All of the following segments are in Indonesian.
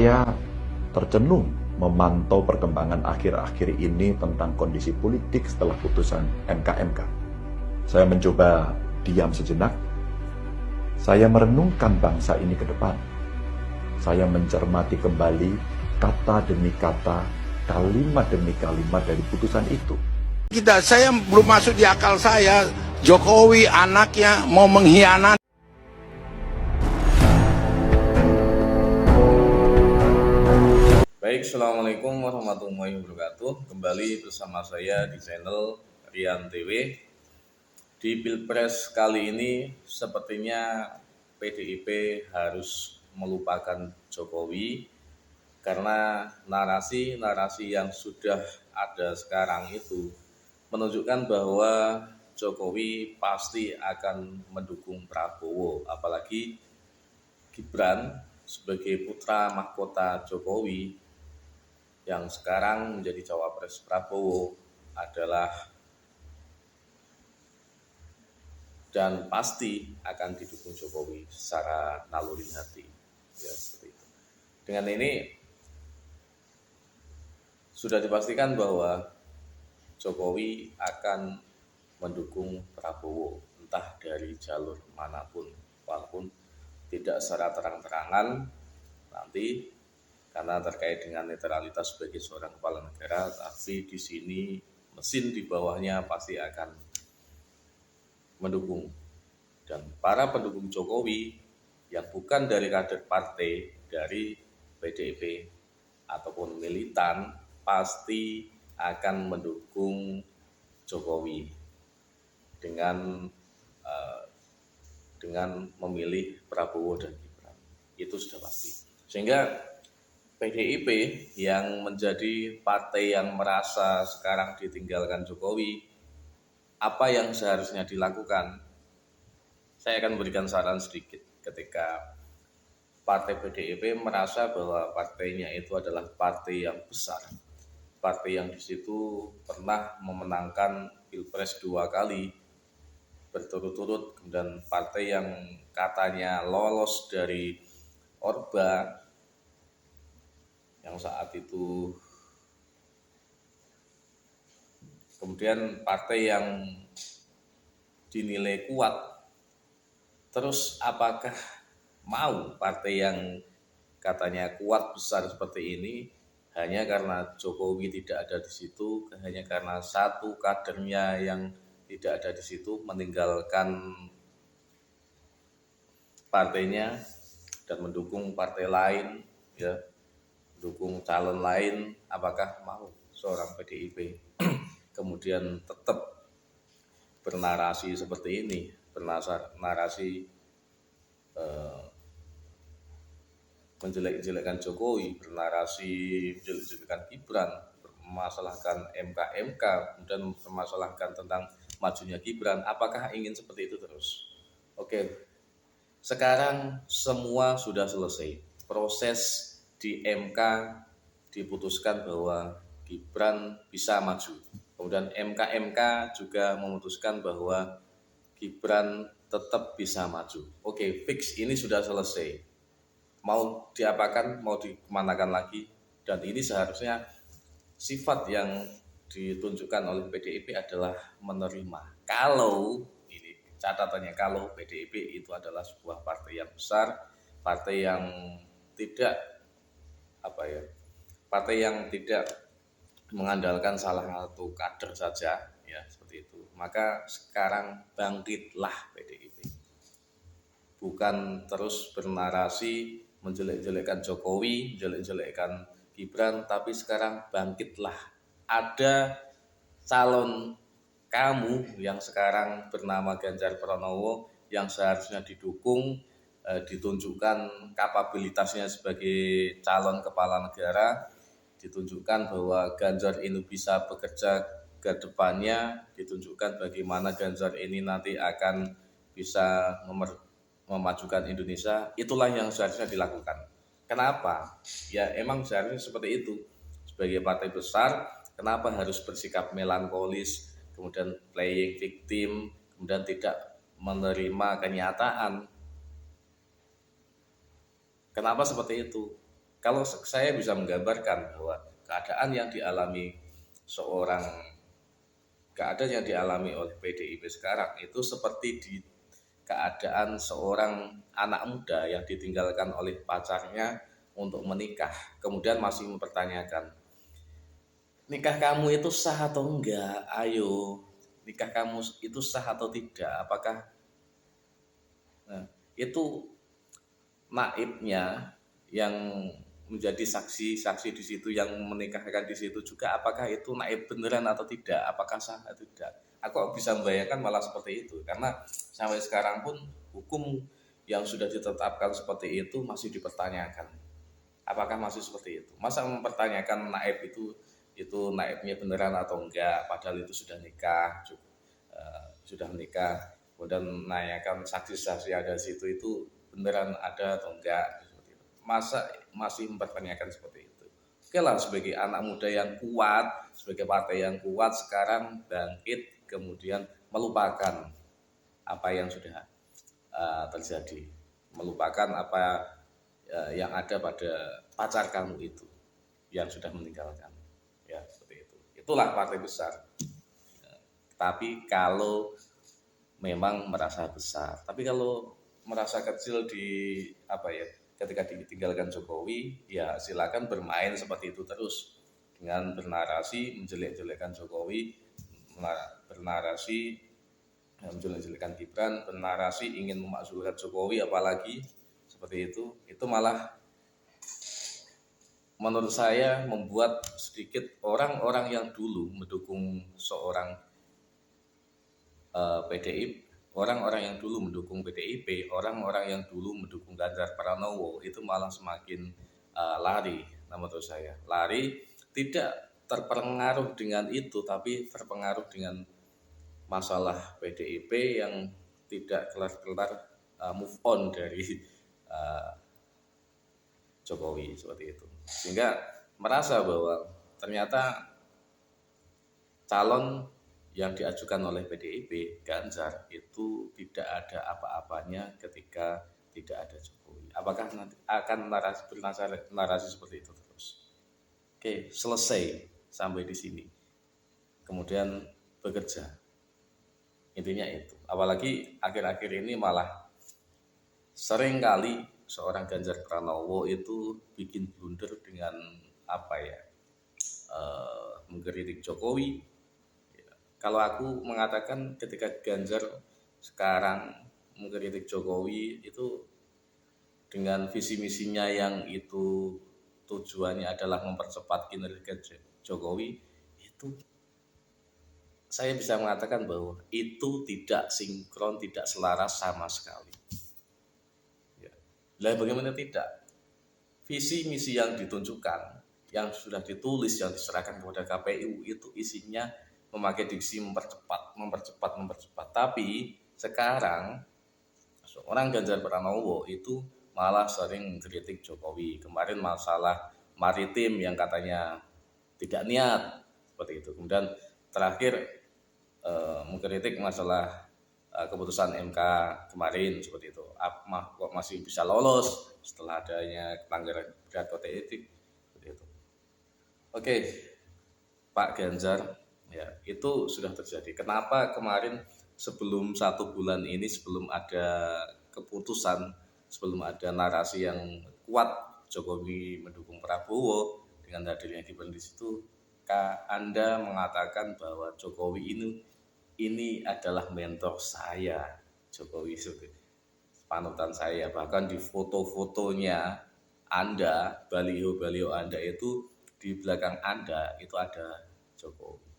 Saya tercenung memantau perkembangan akhir-akhir ini tentang kondisi politik setelah putusan MK. Saya mencoba diam sejenak. Saya merenungkan bangsa ini ke depan. Saya mencermati kembali kata demi kata, kalimat demi kalimat dari putusan itu. Saya belum masuk di akal saya, Jokowi anaknya mau mengkhianati. Baik, Assalamualaikum warahmatullahi wabarakatuh. Kembali bersama saya di channel Rian TV. Di Pilpres kali ini sepertinya PDIP harus melupakan Jokowi karena narasi yang sudah ada sekarang itu menunjukkan bahwa Jokowi pasti akan mendukung Prabowo, apalagi Gibran sebagai putra mahkota Jokowi yang sekarang menjadi cawapres Prabowo adalah dan pasti akan didukung Jokowi secara naluri hati, ya seperti itu. Dengan ini sudah dipastikan bahwa Jokowi akan mendukung Prabowo entah dari jalur manapun, walaupun tidak secara terang-terangan nanti karena terkait dengan netralitas sebagai seorang kepala negara, tapi di sini mesin di bawahnya pasti akan mendukung. Dan para pendukung Jokowi yang bukan dari kader partai, dari PDIP ataupun militan, pasti akan mendukung Jokowi dengan memilih Prabowo dan Gibran. Itu sudah pasti. Sehingga PDIP yang menjadi partai yang merasa sekarang ditinggalkan Jokowi, apa yang seharusnya dilakukan? Saya akan berikan saran sedikit. Ketika partai PDIP merasa bahwa partainya itu adalah partai yang besar, partai yang di situ pernah memenangkan Pilpres 2 kali berturut-turut, dan partai yang katanya lolos dari Orba yang saat itu, kemudian partai yang dinilai kuat. Terus apakah mau partai yang katanya kuat besar seperti ini hanya karena Jokowi tidak ada di situ, hanya karena satu kadernya yang tidak ada di situ meninggalkan partainya dan mendukung partai lain, ya, dukung calon lain? Apakah mau seorang PDIP kemudian tetap bernarasi seperti ini, bernarasi menjelek-jelekan Jokowi, bernarasi menjelek-jelekan Gibran, memasalahkan MK, kemudian memasalahkan tentang majunya Gibran? Apakah ingin seperti itu terus? Oke, sekarang semua sudah selesai. Proses di MK diputuskan bahwa Gibran bisa maju. Kemudian MK juga memutuskan bahwa Gibran tetap bisa maju. Oke, fix, ini sudah selesai. Mau diapakan, mau dikemanakan lagi? Dan ini seharusnya sifat yang ditunjukkan oleh PDIP adalah menerima. Kalau, ini catatannya, kalau PDIP itu adalah sebuah partai yang besar, partai yang tidak partai yang tidak mengandalkan salah satu kader saja, ya seperti itu. Maka sekarang bangkitlah PDIP, bukan terus bernarasi menjelek-jelekan Jokowi, menjelek-jelekan Gibran, tapi sekarang bangkitlah. Ada calon kamu yang sekarang bernama Ganjar Pranowo yang seharusnya didukung, ditunjukkan kapabilitasnya sebagai calon kepala negara, ditunjukkan bahwa Ganjar ini bisa bekerja ke depannya, ditunjukkan bagaimana Ganjar ini nanti akan bisa memajukan Indonesia. Itulah yang seharusnya dilakukan. Kenapa? Ya emang seharusnya seperti itu. Sebagai partai besar, kenapa harus bersikap melankolis, kemudian playing victim, kemudian tidak menerima kenyataan? Kenapa seperti itu? kalau saya bisa menggambarkan bahwa seorang keadaan yang dialami oleh PDIP sekarang itu seperti di keadaan seorang anak muda yang ditinggalkan oleh pacarnya untuk menikah, kemudian masih mempertanyakan, nikah kamu itu sah atau enggak? Ayo, nikah kamu itu sah atau tidak? Apakah itu naibnya yang menjadi saksi-saksi di situ, yang menikahkan di situ juga, apakah itu naib beneran atau tidak? Apakah sah atau tidak? Aku bisa membayangkan malah seperti itu, karena sampai sekarang pun hukum yang sudah ditetapkan seperti itu masih dipertanyakan. Apakah masih seperti itu? Masa mempertanyakan naib itu naibnya beneran atau enggak, padahal itu sudah nikah, sudah menikah, kemudian menanyakan saksi-saksi ada di situ itu beneran ada atau enggak, masa masih mempertanyakan seperti itu. Oke lah, sebagai anak muda yang kuat, sebagai partai yang kuat, sekarang bangkit kemudian melupakan apa yang sudah terjadi, melupakan apa yang ada pada pacar kamu itu yang sudah meninggalkan, ya seperti itu. Itulah partai besar. Tapi kalau memang merasa besar, tapi kalau merasa kecil ketika ditinggalkan Jokowi, ya silakan bermain seperti itu terus dengan bernarasi menjelek-jelekan Jokowi, bernarasi menjelek-jelekan Gibran, bernarasi ingin memakzulkan Jokowi, apalagi seperti itu malah menurut saya membuat sedikit orang-orang yang dulu mendukung seorang PDIP, orang-orang yang dulu mendukung PDIP, orang-orang yang dulu mendukung Ganjar Pranowo itu malah semakin lari. Nah, menurut saya lari, tidak terpengaruh dengan itu, tapi terpengaruh dengan masalah PDIP yang tidak kelar-kelar move on dari Jokowi seperti itu, sehingga merasa bahwa ternyata calon yang diajukan oleh PDIP, Ganjar, itu tidak ada apa-apanya ketika tidak ada Jokowi. Apakah nanti akan narasi seperti itu terus? Oke, selesai sampai di sini. Kemudian bekerja. Intinya itu. Apalagi akhir-akhir ini malah sering kali seorang Ganjar Pranowo itu bikin blunder dengan mengkritik Jokowi. Kalau aku mengatakan ketika Ganjar sekarang mengkritik Jokowi itu dengan visi misinya yang itu tujuannya adalah mempercepat kinerja Jokowi, itu saya bisa mengatakan bahwa itu tidak sinkron, tidak selaras sama sekali. Ya. Lah bagaimana tidak? Visi misi yang ditunjukkan, yang sudah ditulis, yang diserahkan kepada KPU itu isinya memakai diksi mempercepat. Tapi sekarang seorang Ganjar Pranowo itu malah sering mengkritik Jokowi. Kemarin masalah maritim yang katanya tidak niat seperti itu. Kemudian terakhir mengkritik masalah keputusan MK kemarin seperti itu. Kok masih bisa lolos setelah adanya pelanggaran berat kode etik seperti itu. Oke, Pak Ganjar. Ya, itu sudah terjadi. Kenapa kemarin sebelum 1 bulan ini, sebelum ada keputusan, sebelum ada narasi yang kuat Jokowi mendukung Prabowo dengan hadirnya Gibran di situ, Anda mengatakan bahwa Jokowi ini adalah mentor saya, Jokowi panutan saya. Bahkan di foto-fotonya Anda, baliho-baliho Anda itu di belakang Anda itu ada Jokowi.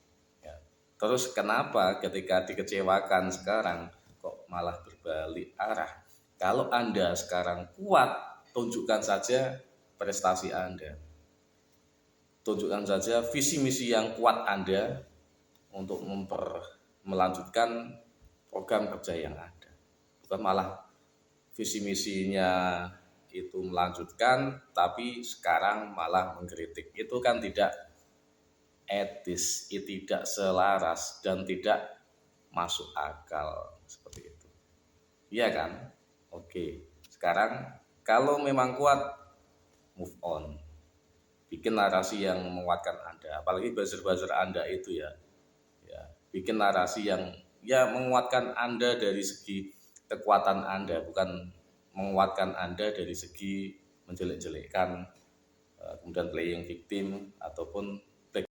Terus kenapa ketika dikecewakan sekarang kok malah berbalik arah? Kalau Anda sekarang kuat, tunjukkan saja prestasi Anda. Tunjukkan saja visi misi yang kuat Anda untuk melanjutkan program kerja yang ada. Bukan malah visi misinya itu melanjutkan, tapi sekarang malah mengkritik. Itu kan tidak etis, tidak selaras dan tidak masuk akal seperti itu. Iya kan? Oke. Sekarang kalau memang kuat, move on, bikin narasi yang menguatkan Anda, apalagi buzzer-buzzer Anda itu ya, bikin narasi yang ya menguatkan Anda dari segi kekuatan Anda, bukan menguatkan Anda dari segi menjelek-jelekkan, kemudian playing victim ataupun